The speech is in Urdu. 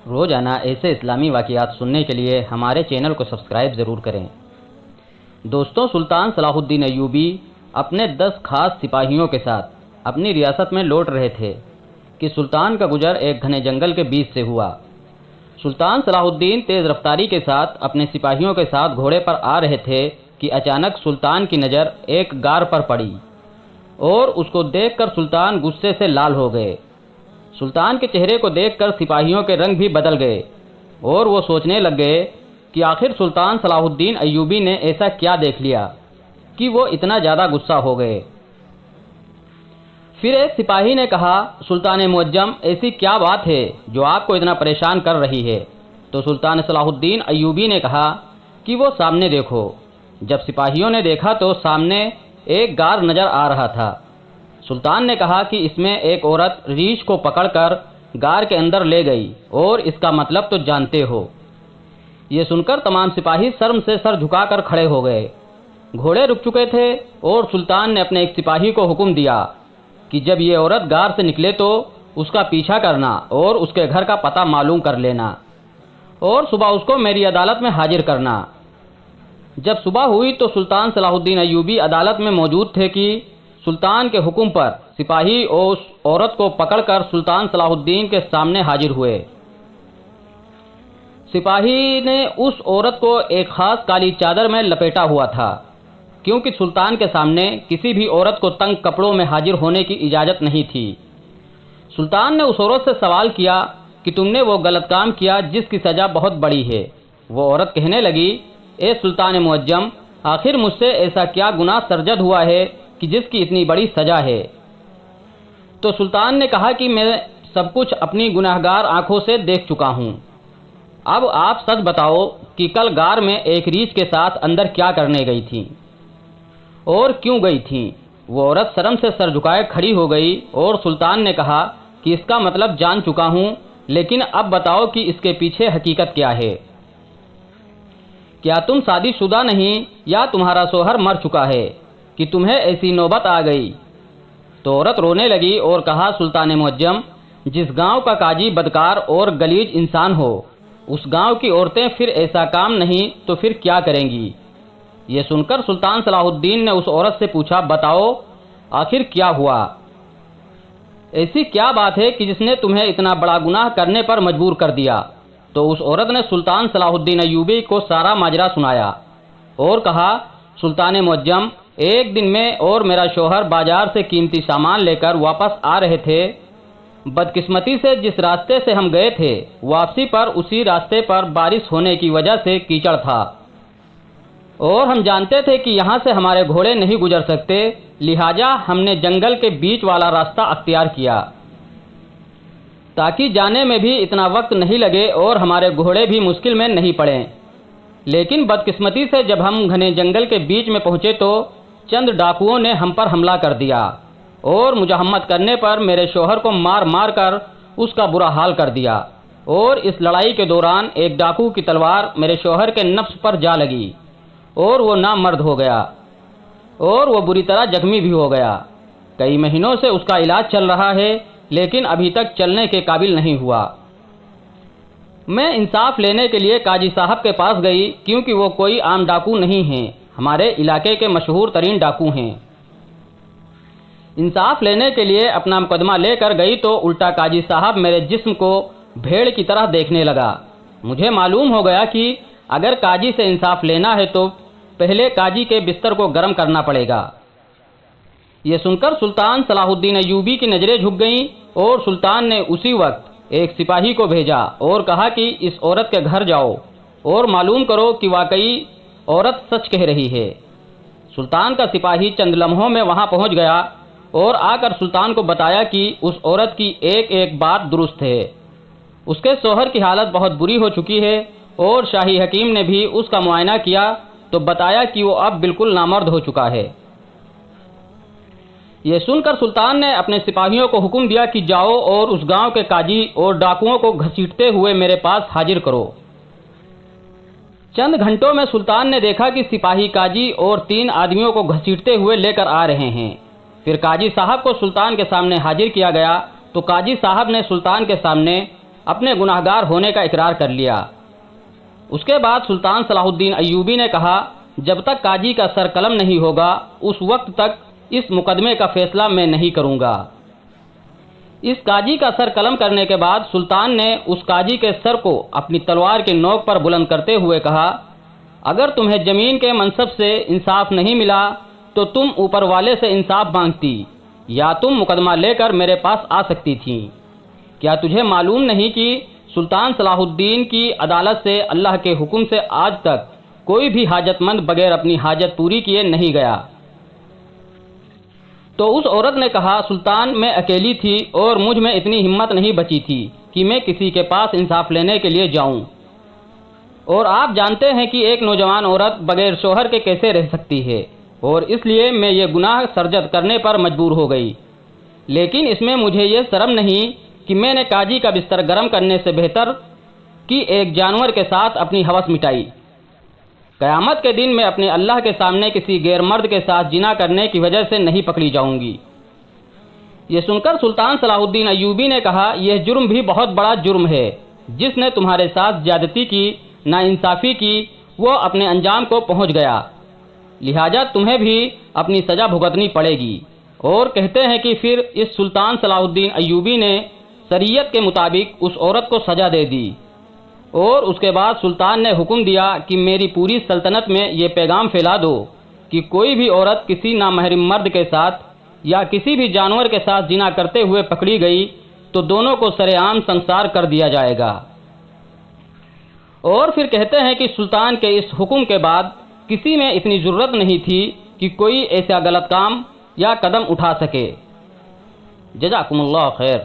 روزانہ ایسے اسلامی واقعات سننے کے لیے ہمارے چینل کو سبسکرائب ضرور کریں۔ دوستوں، سلطان صلاح الدین ایوبی اپنے 10 خاص سپاہیوں کے ساتھ اپنی ریاست میں لوٹ رہے تھے کہ سلطان کا گزر ایک گھنے جنگل کے بیچ سے ہوا۔ سلطان صلاح الدین تیز رفتاری کے ساتھ اپنے سپاہیوں کے ساتھ گھوڑے پر آ رہے تھے کہ اچانک سلطان کی نظر ایک غار پر پڑی اور اس کو دیکھ کر سلطان غصے سے لال ہو گئے۔ سلطان کے چہرے کو دیکھ کر سپاہیوں کے رنگ بھی بدل گئے اور وہ سوچنے لگ گئے کہ آخر سلطان صلاح الدین ایوبی نے ایسا کیا دیکھ لیا کہ وہ اتنا زیادہ غصہ ہو گئے۔ پھر ایک سپاہی نے کہا، سلطان معظم، ایسی کیا بات ہے جو آپ کو اتنا پریشان کر رہی ہے؟ تو سلطان صلاح الدین ایوبی نے کہا کہ وہ سامنے دیکھو۔ جب سپاہیوں نے دیکھا تو سامنے ایک غار نظر آ رہا تھا۔ سلطان نے کہا کہ اس میں ایک عورت ریچھ کو پکڑ کر غار کے اندر لے گئی اور اس کا مطلب تو جانتے ہو۔ یہ سن کر تمام سپاہی شرم سے سر جھکا کر کھڑے ہو گئے۔ گھوڑے رک چکے تھے اور سلطان نے اپنے ایک سپاہی کو حکم دیا کہ جب یہ عورت غار سے نکلے تو اس کا پیچھا کرنا اور اس کے گھر کا پتہ معلوم کر لینا اور صبح اس کو میری عدالت میں حاضر کرنا۔ جب صبح ہوئی تو سلطان صلاح الدین ایوبی عدالت میں موجود تھے کہ سلطان کے حکم پر سپاہی اس عورت کو پکڑ کر سلطان صلاح الدین کے سامنے حاضر ہوئے۔ سپاہی نے اس عورت کو ایک خاص کالی چادر میں لپیٹا ہوا تھا، کیونکہ سلطان کے سامنے کسی بھی عورت کو تنگ کپڑوں میں حاضر ہونے کی اجازت نہیں تھی۔ سلطان نے اس عورت سے سوال کیا کہ تم نے وہ غلط کام کیا جس کی سزا بہت بڑی ہے۔ وہ عورت کہنے لگی، اے سلطان معظم، آخر مجھ سے ایسا کیا گناہ سرزد ہوا ہے کہ جس کی اتنی بڑی سزا ہے؟ تو سلطان نے کہا کہ میں سب کچھ اپنی گناہگار آنکھوں سے دیکھ چکا ہوں۔ اب آپ سچ بتاؤ کہ کل غار میں ایک ریچھ کے ساتھ اندر کیا کرنے گئی تھی اور کیوں گئی تھی؟ وہ عورت شرم سے سر جھکائے کھڑی ہو گئی اور سلطان نے کہا کہ اس کا مطلب جان چکا ہوں، لیکن اب بتاؤ کہ اس کے پیچھے حقیقت کیا ہے؟ کیا تم شادی شدہ نہیں یا تمہارا شوہر مر چکا ہے کہ تمہیں ایسی نوبت آ گئی؟ تو عورت رونے لگی اور کہا، سلطان معظم، جس گاؤں کا قاضی بدکار اور غلیظ انسان ہو، اس گاؤں کی عورتیں پھر ایسا کام نہیں تو پھر کیا کریں گی؟ یہ سن کر سلطان صلاح الدین نے اس عورت سے پوچھا، بتاؤ آخر کیا ہوا؟ ایسی کیا بات ہے کہ جس نے تمہیں اتنا بڑا گناہ کرنے پر مجبور کر دیا؟ تو اس عورت نے سلطان صلاح الدین ایوبی کو سارا ماجرا سنایا اور کہا، سلطان معظم، ایک دن میں اور میرا شوہر بازار سے قیمتی سامان لے کر واپس آ رہے تھے۔ بدقسمتی سے جس راستے سے ہم گئے تھے، واپسی پر اسی راستے پر بارش ہونے کی وجہ سے کیچڑ تھا اور ہم جانتے تھے کہ یہاں سے ہمارے گھوڑے نہیں گزر سکتے، لہٰذا ہم نے جنگل کے بیچ والا راستہ اختیار کیا تاکہ جانے میں بھی اتنا وقت نہیں لگے اور ہمارے گھوڑے بھی مشکل میں نہیں پڑیں۔ لیکن بدقسمتی سے جب ہم گھنے جنگل کے بیچ میں پہنچے تو چند ڈاکوؤں نے ہم پر حملہ کر دیا اور مزاحمت کرنے پر میرے شوہر کو مار مار کر اس کا برا حال کر دیا، اور اس لڑائی کے دوران ایک ڈاکو کی تلوار میرے شوہر کے نفس پر جا لگی اور وہ نامرد ہو گیا اور وہ بری طرح زخمی بھی ہو گیا۔ کئی مہینوں سے اس کا علاج چل رہا ہے لیکن ابھی تک چلنے کے قابل نہیں ہوا۔ میں انصاف لینے کے لیے قاضی صاحب کے پاس گئی، کیونکہ وہ کوئی عام ڈاکو نہیں ہیں، ہمارے علاقے کے مشہور ترین ڈاکو ہیں۔ انصاف لینے کے لیے اپنا مقدمہ لے کر گئی تو الٹا قاضی صاحب میرے جسم کو بھیڑ کی طرح دیکھنے لگا۔ مجھے معلوم ہو گیا کہ اگر قاضی سے انصاف لینا ہے تو پہلے قاضی کے بستر کو گرم کرنا پڑے گا۔ یہ سن کر سلطان صلاح الدین ایوبی کی نظریں جھک گئیں اور سلطان نے اسی وقت ایک سپاہی کو بھیجا اور کہا کہ اس عورت کے گھر جاؤ اور معلوم کرو کہ واقعی عورت سچ کہہ رہی ہے۔ سلطان کا سپاہی چند لمحوں میں وہاں پہنچ گیا اور آ کر سلطان کو بتایا کہ اس عورت کی ایک ایک بات درست ہے۔ اس کے شوہر کی حالت بہت بری ہو چکی ہے اور شاہی حکیم نے بھی اس کا معائنہ کیا تو بتایا کہ وہ اب بالکل نامرد ہو چکا ہے۔ یہ سن کر سلطان نے اپنے سپاہیوں کو حکم دیا کہ جاؤ اور اس گاؤں کے قاضی اور ڈاکوؤں کو گھسیٹتے ہوئے میرے پاس حاضر کرو۔ چند گھنٹوں میں سلطان نے دیکھا کہ سپاہی قاضی اور 3 آدمیوں کو گھسیٹتے ہوئے لے کر آ رہے ہیں۔ پھر قاضی صاحب کو سلطان کے سامنے حاضر کیا گیا تو قاضی صاحب نے سلطان کے سامنے اپنے گناہگار ہونے کا اقرار کر لیا۔ اس کے بعد سلطان صلاح الدین ایوبی نے کہا، جب تک قاضی کا سر قلم نہیں ہوگا اس وقت تک اس مقدمے کا فیصلہ میں نہیں کروں گا۔ اس قاضی کا سر قلم کرنے کے بعد سلطان نے اس قاضی کے سر کو اپنی تلوار کے نوک پر بلند کرتے ہوئے کہا، اگر تمہیں زمین کے منصب سے انصاف نہیں ملا تو تم اوپر والے سے انصاف مانگتی یا تم مقدمہ لے کر میرے پاس آ سکتی تھیں۔ کیا تجھے معلوم نہیں کہ سلطان صلاح الدین کی عدالت سے اللہ کے حکم سے آج تک کوئی بھی حاجت مند بغیر اپنی حاجت پوری کیے نہیں گیا؟ تو اس عورت نے کہا، سلطان میں اکیلی تھی اور مجھ میں اتنی ہمت نہیں بچی تھی کہ میں کسی کے پاس انصاف لینے کے لیے جاؤں، اور آپ جانتے ہیں کہ ایک نوجوان عورت بغیر شوہر کے کیسے رہ سکتی ہے، اور اس لیے میں یہ گناہ سرزد کرنے پر مجبور ہو گئی۔ لیکن اس میں مجھے یہ شرم نہیں کہ میں نے قاضی کا بستر گرم کرنے سے بہتر کہ ایک جانور کے ساتھ اپنی ہوس مٹائی۔ قیامت کے دن میں اپنے اللہ کے سامنے کسی غیر مرد کے ساتھ زنا کرنے کی وجہ سے نہیں پکڑی جاؤں گی۔ یہ سن کر سلطان صلاح الدین ایوبی نے کہا، یہ جرم بھی بہت بڑا جرم ہے۔ جس نے تمہارے ساتھ زیادتی کی، ناانصافی کی، وہ اپنے انجام کو پہنچ گیا، لہٰذا تمہیں بھی اپنی سزا بھگتنی پڑے گی۔ اور کہتے ہیں کہ پھر اس سلطان صلاح الدین ایوبی نے شریعت کے مطابق اس عورت کو سزا دے دی، اور اس کے بعد سلطان نے حکم دیا کہ میری پوری سلطنت میں یہ پیغام پھیلا دو کہ کوئی بھی عورت کسی نامحرم مرد کے ساتھ یا کسی بھی جانور کے ساتھ زنا کرتے ہوئے پکڑی گئی تو دونوں کو سرے عام سنسار کر دیا جائے گا۔ اور پھر کہتے ہیں کہ سلطان کے اس حکم کے بعد کسی میں اتنی ضرورت نہیں تھی کہ کوئی ایسا غلط کام یا قدم اٹھا سکے۔ جزاکم اللہ خیر۔